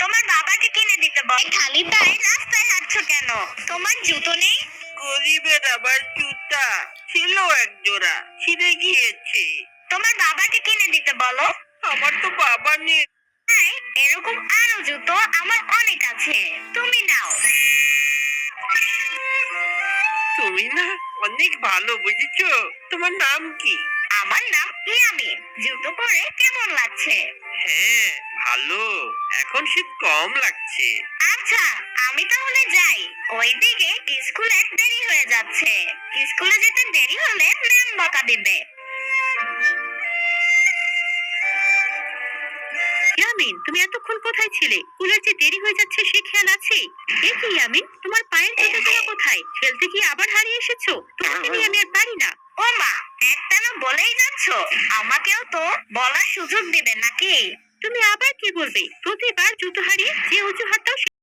তোমার বাবাকে কিনে দিতে বল। খালি পায়ে রাস্তায় হাঁটছো কেন? তোমার জুতো নেই? গরিবের আবার জুতা ছিল এক জোড়া, ছিঁড়ে গিয়েছে। তোমার বাবাকে কিনে দিতে বলো। আমার তো বাবা নেই। হ্যাঁ, এরকম আরো জুতো আমার অনেক আছে, তুমি নাও। তুমি না অনেক ভালো, বুঝেছো? তোমার নাম কি? আমার নাম ইয়ামিন। জুতো পরে কেমন লাগছে? হ্যাঁ, ভালো। এখন শীত কম লাগছে। আচ্ছা, আমি তাহলে যাই। ওইদিকে স্কুলে দেরি হয়ে যাচ্ছে। স্কুলে যেতে দেরি হলে ম্যাম বকা দিবে। ইয়ামিন, তুমি এতক্ষণ কোথায় ছিলে? স্কুলের যে দেরি হয়ে যাচ্ছে সে খেয়াল আছে? এ কি ইয়ামিন, তোমার পায়ের জুতোগুলো কোথায়? খেলতে গিয়ে আবার হারিয়ে এসেছো? তোমাকে নিয়ে আমি আর পারি না। ও মা, একটানা বলেই যাচ্ছ। আমাকেও তো বলার সুযোগ দিবে নাকি? তুমি আবার কি বলবে? প্রতিবার জুতো হারিয়ে যে অজুহাতটাও